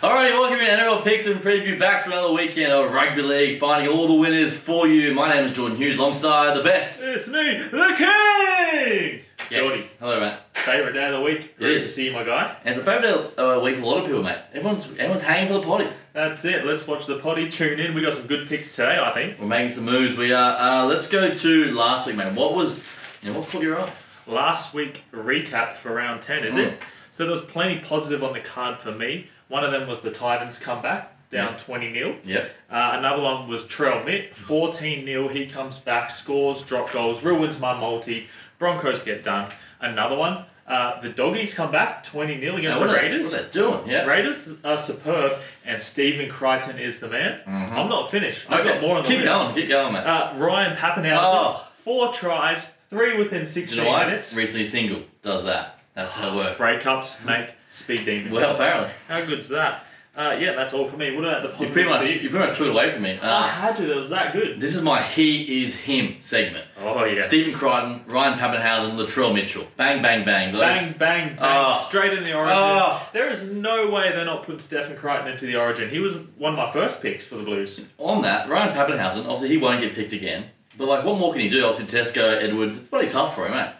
Alrighty, welcome to NRL Picks and Preview back for another weekend of Rugby League, finding all the winners for you. My name is Jordan Hughes, alongside the best. It's me, the King! Yes. Jordy. Hello, mate. Favourite day of the week. Great to see you, my guy. And it's a favourite day of the week for a lot of people, mate. Everyone's hanging for the potty. That's it. Let's watch the potty. Tune in. We got some good picks today, I think. We're making some moves. We are. Let's go to last week, mate. What caught your eye? Last week recap for round 10, is it? So there was plenty positive on the card for me. One of them was the Titans comeback, down 20-0. Yep. Another one was Trell Mitt, 14-0. He comes back, scores, drop goals, ruins my multi. Broncos get done. Another one, the Doggies come back, 20-0 against the Raiders. What are they doing? Yeah. Raiders are superb, and Stephen Crichton is the man. Mm-hmm. I'm not finished. I've got more on the list. Keep going, mate. Ryan Pappenhausen, 4 tries, 3 within 16 Do you know what? minutes. Recently single does that. That's how it works. Breakups make speed demons. Well, apparently. How good's that? Yeah, that's all for me. What about the You positive? pretty much took it away from me. I had to. That was that good. This is my He Is Him segment. Oh, yeah. Stephen Crichton, Ryan Pappenhausen, Latrell Mitchell. Bang, bang, bang. Bang, bang, bang. Oh. Straight in the origin. Oh. There is no way they're not putting Stephen Crichton into the origin. He was one of my first picks for the Blues. On that, Ryan Pappenhausen, obviously he won't get picked again. But what more can he do? Obviously Tesco, Edwards, it's bloody tough for him, eh?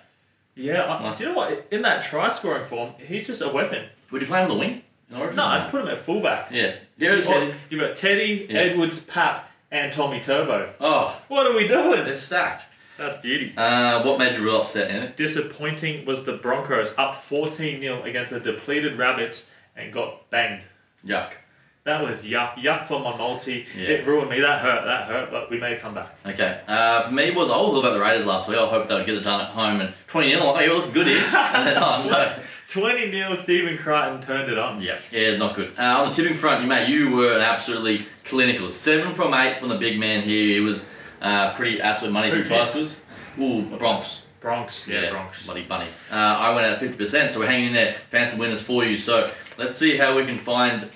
Yeah, do you know what? In that try scoring form, he's just a weapon. Would you play him on the wing? In Origin? No, I'd put him at fullback. Yeah. You've got Teddy, Edwards, Pap, and Tommy Turbo. Oh. What are we doing? They're stacked. That's beauty. What made you real upset in it? Disappointing was the Broncos up 14-0 against the depleted Rabbits and got banged. Yuck. That was yuck. Yuck for my multi. Yeah. It ruined me. That hurt, but we may come back. Okay. For me, I was all about the Raiders last week. I hope they'll get it done at home. And 20-0, oh, you're looking good here. And then, oh, no. 20-0, Stephen Crichton turned it on. Yeah, not good. On the tipping front, you were absolutely clinical. 7 from 8 from the big man here. It was pretty absolute money through tricycles. Ooh, Bronx. Bronx. Bloody bunnies. I went at 50%, so we're hanging in there. Found some winners for you. So let's see how we can find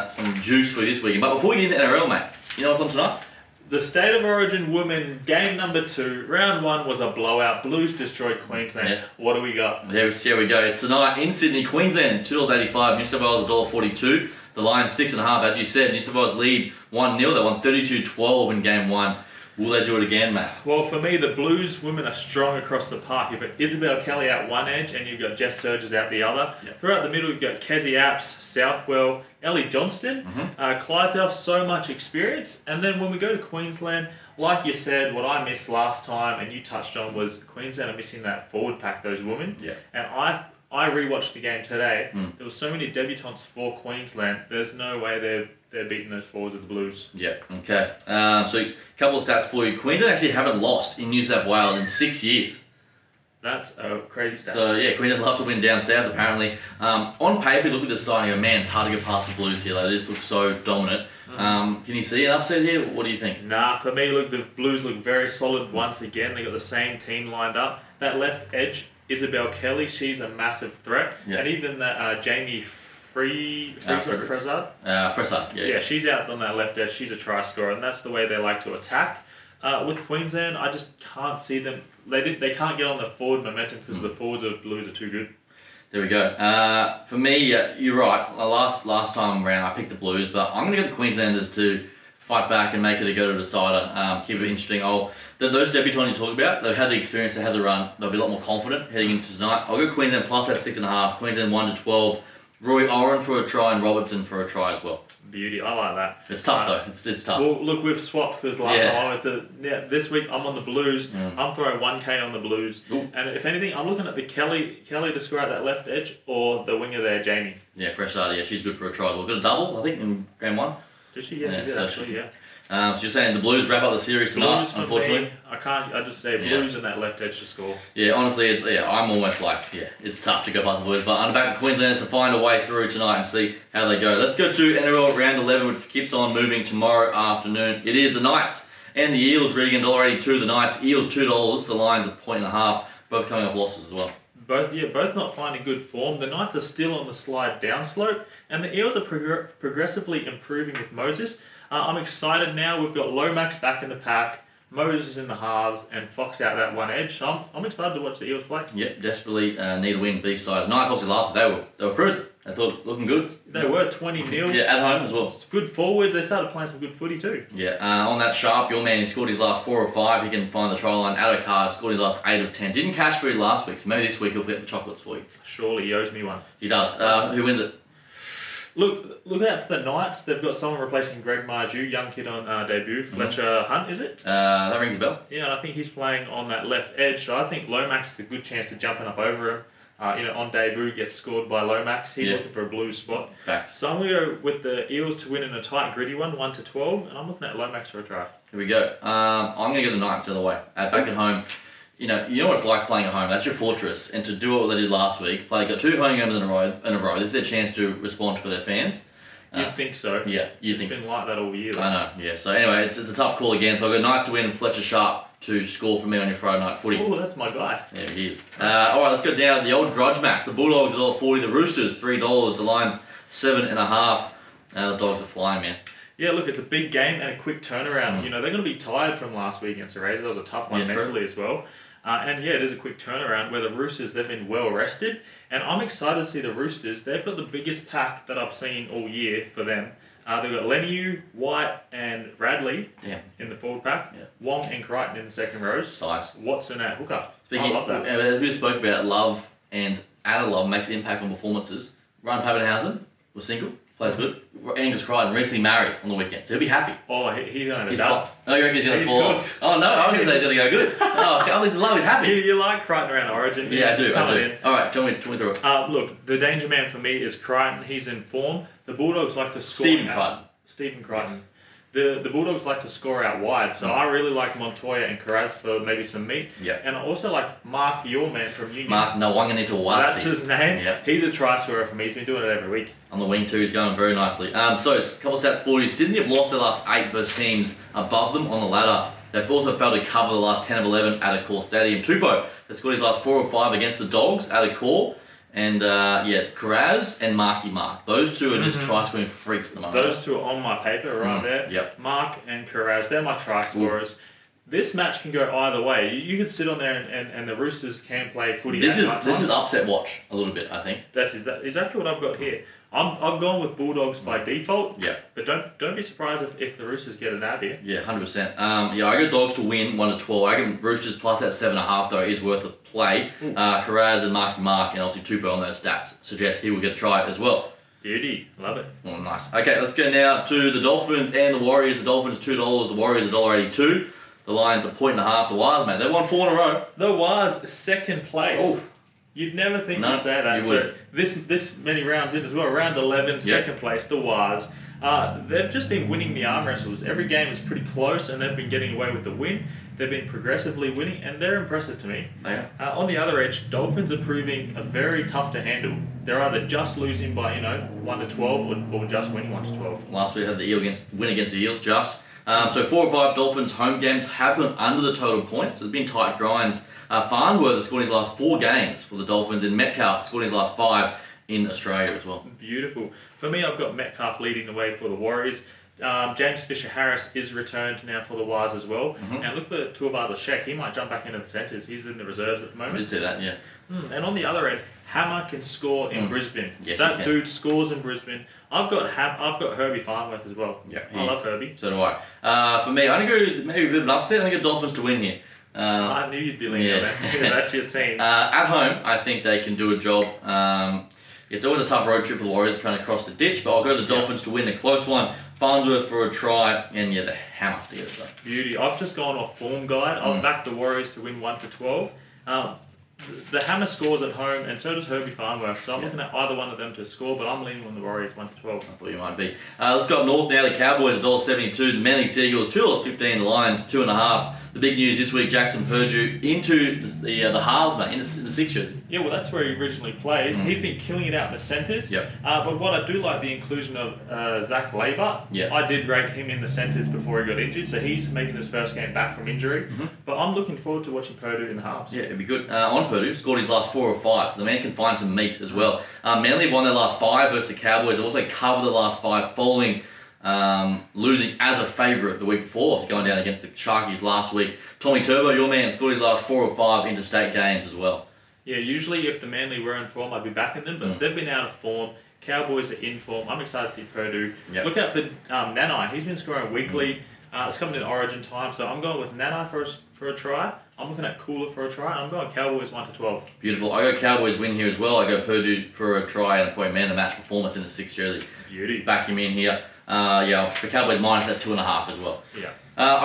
some juice for this weekend. But before we get into NRL, mate, you know what's on tonight? The State of Origin Women game number 2. Round 1 was a blowout. Blues destroyed Queensland. Yeah. What do we got? Here we go. It's tonight in Sydney, Queensland, $2.85. New South Wales $1.42. The Lions 6.5. As you said, New South Wales lead 1-0. They won 32-12 in game 1. Will they do it again, Matt? Well, for me, the Blues women are strong across the park. You've got Isabel Kelly out one edge and you've got Jess Surges out the other. Yep. Throughout the middle, you've got Kezzy Apps, Southwell, Ellie Johnston, Clydesdale, so much experience. And then when we go to Queensland, like you said, what I missed last time and you touched on was Queensland are missing that forward pack, those women. Yeah. And I rewatched the game today. There were so many debutants for Queensland. There's no way they're beating those forwards of the Blues. Yeah, okay. So a couple of stats for you. Queensland actually haven't lost in New South Wales in 6 years. That's a crazy stat. So yeah, Queensland love to win down south apparently. On paper, look at the signing of man, it's hard to get past the Blues here. They just look so dominant. Can you see an upset here? What do you think? Nah, for me, look, the Blues look very solid once again. They got the same team lined up. That left edge, Isabel Kelly, she's a massive threat. Yeah. And even that Jamie Fressard. Fressard, Yeah, she's out on that left edge. She's a try scorer, and that's the way they like to attack. With Queensland, I just can't see them. They can't get on the forward momentum because the forwards of Blues are too good. There we go. For me, you're right. Last time around, I picked the Blues, but I'm going to go the Queenslanders to fight back and make it a go to decider. Keep it interesting. Those debutants you talk about, they've had the experience, they had the run. They'll be a lot more confident heading into tonight. I'll go Queensland plus that 6.5. Queensland 1-12. Roy Oren for a try and Robertson for a try as well. Beauty, I like that. It's tough though. It's tough. Well, look, we've swapped because last time I went this week I'm on the Blues. I'm throwing 1K on the Blues. Ooh. And if anything, I'm looking at the Kelly to score at that left edge or the winger there, Jamie. Yeah, Fressard. Yeah, she's good for a try as well. Got a double, I think, in game 1. Did she? Yeah, she did actually. Yeah. So you're saying the Blues wrap up the series tonight, Blues for unfortunately? me, I just say Blues in that left edge to score. Yeah, honestly, I'm almost it's tough to go past the Blues, but I'm back to Queenslanders to find a way through tonight and see how they go. Let's go to NRL round 11, which keeps on moving tomorrow afternoon. It is the Knights and the Eels, Regan, $1.82 the Knights, Eels $2, the Lions a 1.5, both coming off losses as well. Both not finding good form. The Knights are still on the slide downslope, and the Eels are progressively improving with Moses. I'm excited now. We've got Lomax back in the pack, Moses in the halves, and Fox out that one edge. So I'm excited to watch the Eels play. Yep, desperately need a win, B-sides. Knights obviously last week, they were cruising. I thought looking good. They were 20-0. Yeah, at home as well. Good forwards. They started playing some good footy too. Yeah, on that sharp, your man, he scored his last 4 or 5. He can find the try line. Adokar scored his last 8 of 10. Didn't cash for you last week, so maybe this week he'll get the chocolates for you. Surely he owes me one. He does. Who wins it? Look out for the Knights. They've got someone replacing Greg Marju, young kid on debut. Fletcher Hunt, is it? That rings a bell. Yeah, and I think he's playing on that left edge. So I think Lomax is a good chance to jumping up over him. On debut, gets scored by Lomax. He's looking for a blue spot. Fact. So I'm going to go with the Eels to win in a tight, gritty one, 1-12, and I'm looking at Lomax for a try. Here we go. I'm going to go the Knights the other way. Back at home, you know what it's like playing at home. That's your fortress, and to do what they did last week, got 2 home games in a row. This is their chance to respond for their fans. You'd think so. Yeah, It's been like that all year. I know. Yeah. So anyway, it's a tough call again. So I've got Knights to win and Fletcher Sharp to score for me on your Friday night footy. Oh, that's my guy. Yeah, he is. All right, let's go down the old grudge max. The Bulldogs $1.40, the Roosters $3, the Lions 7.5. The Dogs are flying, man. Yeah, look, it's a big game and a quick turnaround. They're going to be tired from last week against the Raiders. That was a tough one mentally as well. It is a quick turnaround where the Roosters, they've been well rested. And I'm excited to see the Roosters. They've got the biggest pack that I've seen all year for them. They've got Leniu, White, and Radley in the forward pack. Yeah. Wong and Crichton in the second rows. Size. Watson at hooker. I love that. We just spoke about Love and Love makes an impact on performances. Ryan Pappenhausen was single, plays good. Angus Crichton recently married on the weekend, so he'll be happy. Oh, he's going to dub. Oh, you reckon he's going to fall? Good. Oh, no, I was going to say he's going to go good. Oh, he's Love, he's happy. You like Crichton around Origin. Yeah, I do. All right, tell me through it. Look, the danger man for me is Crichton. He's in form. The Bulldogs like to score. Stephen Crichton. Yes. The Bulldogs like to score out wide, so I really like Montoya and Carraz for maybe some meat. Yep. And I also like Mark, your man from Union. Mark Nawanganitawasi. That's his name. Yep. He's a try scorer for me. He's been doing it every week. On the wing too, he's going very nicely. So, a couple of stats for you. Sydney have lost their last 8 versus teams above them on the ladder. They've also failed to cover the last 10 of 11 at a core stadium. Tupou has scored his last 4 or 5 against the Dogs at a core. And Carraz and Marky Mark. Those two are just try scoring freaks at the moment. Those two are on my paper right there. Yep. Mark and Carraz, they're my try scorers. This match can go either way. You could sit on there and the Roosters can play footy. This is upset watch a little bit, I think. That's exactly what I've got here. I've gone with Bulldogs by default. Yeah. But don't be surprised if the Roosters get an ab here. Yeah, 100%. I got Dogs to win 1-12. I reckon Roosters plus that 7.5 though is worth a play. Carraz and Marky Mark and obviously Tupou on those stats suggest he will get a try as well. Beauty, love it. Oh, nice. Okay, let's go now to the Dolphins and the Warriors. The Dolphins $2, the Warriors $1.82. The Lions $1.5. The Wires, mate, they won 4 in a row. The Wires second place. Oh. You'd never think you'd say that. So this many rounds in as well. Round 11, second place, the Wires. They've just been winning the arm wrestles. Every game is pretty close, and they've been getting away with the win. They've been progressively winning, and they're impressive to me. They are. On the other edge, Dolphins are proving very tough to handle. They're either just losing by 1-12 or just winning 1-12. Last week had the win against the Eels, just. So 4 or 5 Dolphins home games have gone under the total points. There's been tight grinds. Farnworth has scored his last 4 games for the Dolphins, and Metcalf scored his last 5 in Australia as well. Beautiful. For me, I've got Metcalf leading the way for the Warriors. James Fisher-Harris is returned now for the Wires as well. And look for Tuivasa-Sheck. He might jump back into the centres. He's in the reserves at the moment. I did see that, yeah. And on the other end, Hammer can score in Brisbane. Yes, that dude scores in Brisbane. I've got Herbie Farnworth as well. Yeah, I love Herbie. So do I. For me, I'm going to go maybe a bit of an upset. I'm going to go Dolphins to win here. I knew you'd be leaning on that. That's your team. At home, I think they can do a job. It's always a tough road trip for the Warriors kind of cross the ditch, but I'll go the Dolphins to win a close one. Farnsworth for a try, and the Hammer to get it done. Beauty. I've just gone off form guide. I've backed the Warriors to win 1-12. The Hammer scores at home, and so does Herbie Farnworth. So I'm looking at either one of them to score, but I'm leaning on the Warriors 1-12. I thought you might be. Let's go up north now. The Cowboys $1.72. The Manly Seagulls $2.15. The Lions $2.5. The big news this week: Jackson Purdue into the halves, mate, in the 6 jersey. Yeah, well, that's where he originally plays. He's been killing it out in the centres. Yep. But what I do like the inclusion of Zach Labour. Yeah. I did rate him in the centres before he got injured, so he's making his first game back from injury. But I'm looking forward to watching Purdue in the halves. Yeah, it'd be good. On Purdue, scored his last 4 or 5, so the man can find some meat as well. Manly have won their last 5 versus the Cowboys. They've also covered the last 5 following losing as a favourite the week before, going down against the Sharkies last week. Tommy Turbo, your man, scored his last 4 or 5 interstate games as well. Yeah, usually if the Manly were in form, I'd be backing them, but they've been out of form. Cowboys are in form. I'm excited to see Purdue. Yep. Look out for Nanai. He's been scoring weekly. It's coming in Origin time, so I'm going with Nanai for a try. I'm looking at Cooler for a try. I'm going Cowboys 1-12. Beautiful. I go Cowboys win here as well. I go Purdue for a try and a point man, a match performance in the 6th jersey. Beauty. Back him in here. The Cowboys minus at 2.5 as well. Yeah.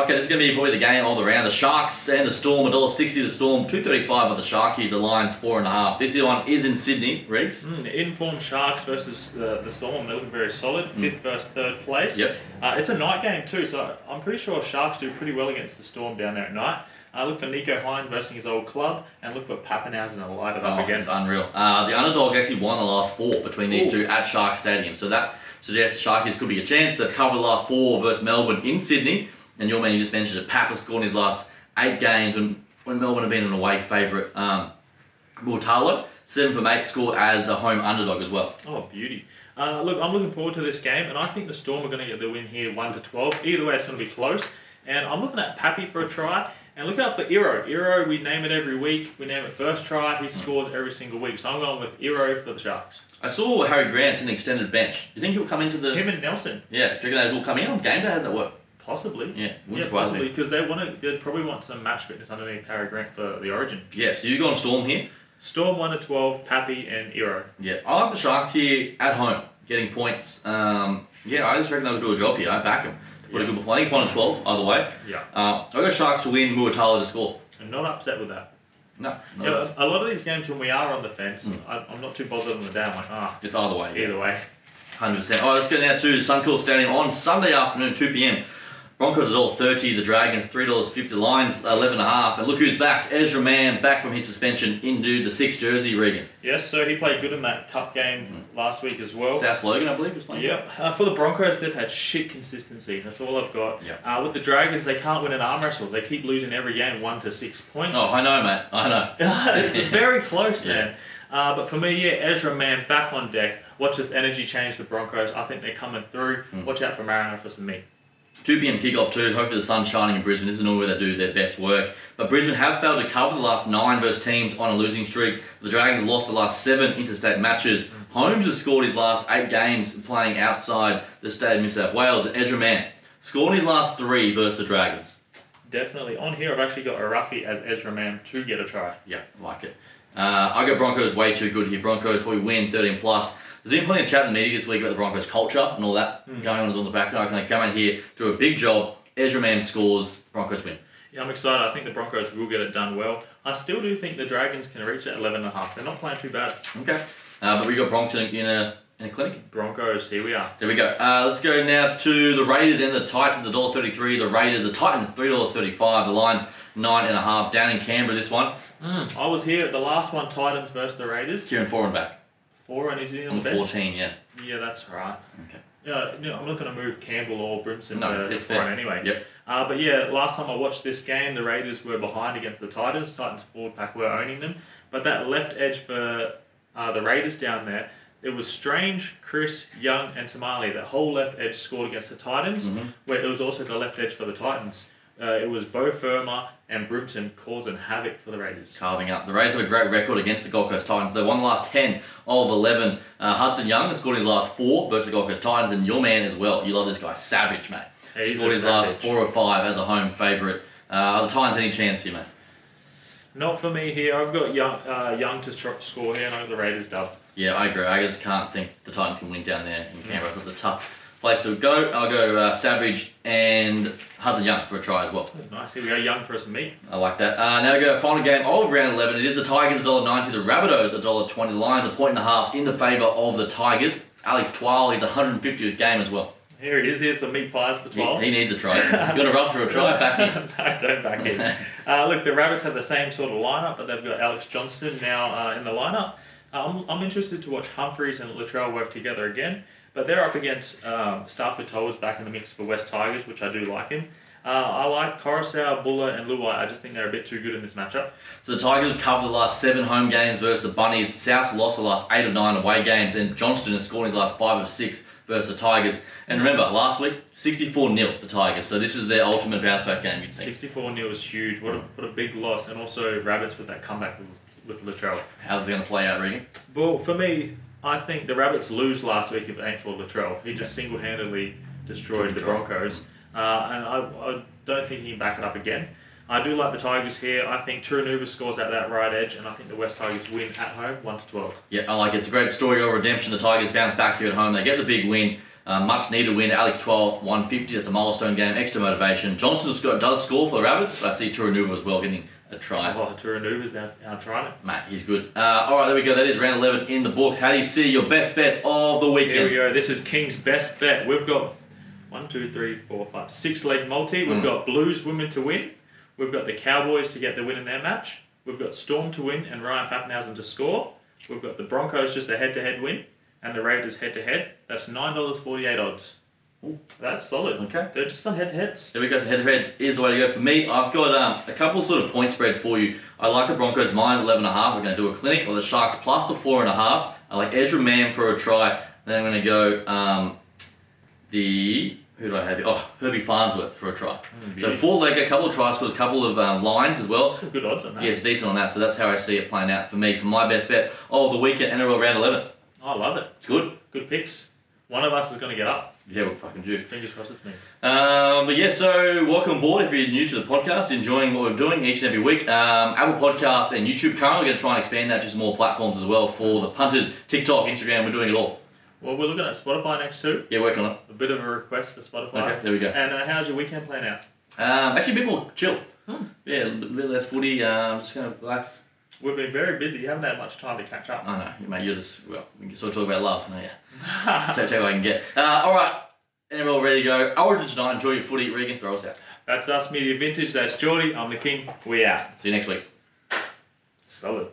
Okay, this is going to be probably the game all around. The Sharks and the Storm, $1.60 the Storm, $2.35 of the Sharkies, the Lions 4.5. This one is in Sydney, Riggs. In-form Sharks versus the Storm. They're looking very solid. 5th versus 3rd place. Yep. It's a night game too, so I'm pretty sure Sharks do pretty well against the Storm down there at night. Look for Nico Hines versus his old club, and look for Pappenhausen to light it up again. It's unreal. The underdog actually won the last 4 between these two at Shark Stadium, so that suggests the Sharkies could be a chance. They've covered the last 4 versus Melbourne in Sydney, and your man you just mentioned it, Pap has scored in his last 8 games when Melbourne have been an away favourite. Mortalo, 7 from 8, scored as a home underdog as well. Oh, beauty. Look, I'm looking forward to this game, and I think the Storm are going to get the win here 1-12. Either way, it's going to be close. And I'm looking at Pappy for a try. And look out for Iro. Iro, we name it every week. We name it first try. He scores every single week. So I'm going with Iro for the Sharks. I saw Harry Grant's in the extended bench. Do you think he'll come into the... Him and Nelson. Yeah, do you reckon those will come in on game day? How does that work? Possibly. Yeah, wouldn't surprise possibly, me. because they'd probably want some match fitness underneath Harry Grant for the Origin. Yeah, so you go on Storm here? Storm 1-12, Pappy and Iro. Yeah, I like the Sharks here at home, getting points. I just reckon they'll do a job here. I back them. Put a good performance. I think it's 1-12 either way. Yeah. I go Sharks to win, Muatala to score. I'm not upset with that. No. Yeah, a lot of these games when we are on the fence, I'm not too bothered on the down. It's either way. Either way. 100%. All right, let's go now to Suncorp Stadium on Sunday afternoon, 2 p.m. Broncos is $1.30, the Dragons $3.50, Lions 11.5. And look who's back, Ezra Mann, back from his suspension into the 6th jersey, Regan. Yes, so he played good in that cup game last week as well. South Logan, I believe, was playing. Yep. For the Broncos, they've had shit consistency. That's all I've got. Yep. With the Dragons, they can't win an arm wrestle. They keep losing every game 1-6 points. Oh, I know, mate. I know. Very close, man. But for me, Ezra Mann back on deck. Watch this energy change the Broncos. I think they're coming through. Watch out for Mariner for some meat. 2 p.m. kickoff too. Hopefully the sun's shining in Brisbane. This is normally where they do their best work. But Brisbane have failed to cover the last 9 versus teams on a losing streak. The Dragons have lost the last 7 interstate matches. Holmes has scored his last 8 games playing outside the state of New South Wales. Ezra Mann scored his last 3 versus the Dragons. Definitely. On here, I've actually got a roughie as Ezra Mann to get a try. Yeah, like it. I go Broncos way too good here. Broncos probably win 13+. There's been plenty of chat in the media this week about the Broncos culture and all that going on the background. Can they come in here, do a big job, Ezra Mann scores, Broncos win. Yeah, I'm excited. I think the Broncos will get it done well. I still do think the Dragons can reach that 11.5. They're not playing too bad. Okay. But we got Broncos in a clinic. Broncos, here we are. There we go. Let's go now to the Raiders and the Titans, $1.33. The Titans, $3.35. The Lions, 9.5. Down in Canberra, this one. I was here at the last one, Titans versus the Raiders. Kieran Foran back. 4 and he's in on On the bench. 14, yeah. Yeah, that's right. Okay. Yeah, I'm not going to move Campbell or Brimson it's to 4 fair. anyway. Yep. But yeah, last time I watched this game, the Raiders were behind against the Titans. Titans forward pack were owning them. But that left edge for the Raiders down there, it was Strange, Chris, Young, and Tamale. That whole left edge scored against the Titans, where it was also the left edge for the Titans. It was Bo Firma and Brimson causing havoc for the Raiders. Carving up. The Raiders have a great record against the Gold Coast Titans. They won the last 10 of 11. Hudson Young has scored his last 4 versus the Gold Coast Titans, and your man as well. You love this guy. Savage, mate. He's scored his last 4 or 5 as a home favourite. Are the Titans any chance here, mate? Not for me here. I've got Young to score here, and I've got the Raiders dub. Yeah, I agree. I just can't think the Titans can win down there in Canberra. So it's a tough place to go. I'll go Savage and Hudson Young for a try as well. Nice. Here we go. Young for some meat. I like that. Now we go final game of round 11. It is the Tigers $1.90, the Rabbitohs $1.20. Lions 1.5 in the favour of the Tigers. Alex Twal, he's 150th game as well. Here it is. Here's some meat pies for 12. He needs a try. You want to run for a try? Back in. No, don't back in. Look, the Rabbits have the same sort of lineup, but they've got Alex Johnston now in the lineup. I'm interested to watch Humphreys and Latrell work together again, but they're up against Stafford Toll's back in the mix for West Tigers, which I do like him. I like Coruscant, Buller, and Luai. I just think they're a bit too good in this matchup. So the Tigers have covered the last 7 home games versus the Bunnies. South's lost the last 8 of 9 away games, and Johnston has scored his last 5 of 6 versus the Tigers. And remember, last week, 64-0 the Tigers. So this is their ultimate bounce back game, you'd think. 64-0 is huge. What a big loss. And also Rabbits with that comeback with Latrell. How's it going to play out, Regan? Well, for me, I think the Rabbits lose last week if it ain't for Latrell. He just single-handedly destroyed the Broncos. And I don't think he can back it up again. I do like the Tigers here. I think Turunuva scores at that right edge, and I think the West Tigers win at home 1-12. Yeah, I like it. It's a great story of redemption. The Tigers bounce back here at home. They get the big win. Much needed win. Alex 12, 150. That's a milestone game. Extra motivation. Johnson does score for the Rabbits, but I see Turunuva as well getting a try. Oh, Turunuva's now trying it. Mate, he's good. All right, there we go. That is round 11 in the books. How do you see your best bets of the weekend? Here we go. This is King's best bet. We've got 6-leg multi. We've got Blues women to win. We've got the Cowboys to get the win in their match. We've got Storm to win and Ryan Pappenhausen to score. We've got the Broncos just a head-to-head win and the Raiders head-to-head. That's $9.48 odds. Ooh, that's solid. Okay. They're just on head-to-heads. There we go. So head-to-heads is the way to go for me. I've got a couple sort of point spreads for you. I like the Broncos -11.5. We're going to do a clinic, or the Sharks plus the 4.5. I like Ezra Mann for a try. Then I'm going to go who do I have here? Oh, Herbie Farnsworth for a try. So 4-legger, a couple of try scores, a couple of lines as well. Some good odds on that. Yeah, it's decent on that. So that's how I see it playing out for me. For my best bet of the weekend, NRL round 11. I love it. It's good. Good picks. One of us is going to get up. Yeah, we're fucking due. Fingers crossed it's me. But yeah, so welcome aboard if you're new to the podcast, enjoying what we're doing each and every week. Apple Podcasts and YouTube currently, we're going to try and expand that to some more platforms as well for the punters, TikTok, Instagram, we're doing it all. Well, we're looking at Spotify next too. Yeah, working on it. A bit of a request for Spotify. Okay, there we go. And how's your weekend playing out? Actually, a bit more chill. Yeah, a bit less footy, just going to relax. We've been very busy. You haven't had much time to catch up. I know, mate, you're just, well, we can sort of talk about love. No, yeah. Tell you what I can get. All right, NRL ready to go. Origin tonight, enjoy your footy. Regan, throw us out. That's us, Media Vintage. That's Geordie. I'm the King. We out. See you next week. Solid.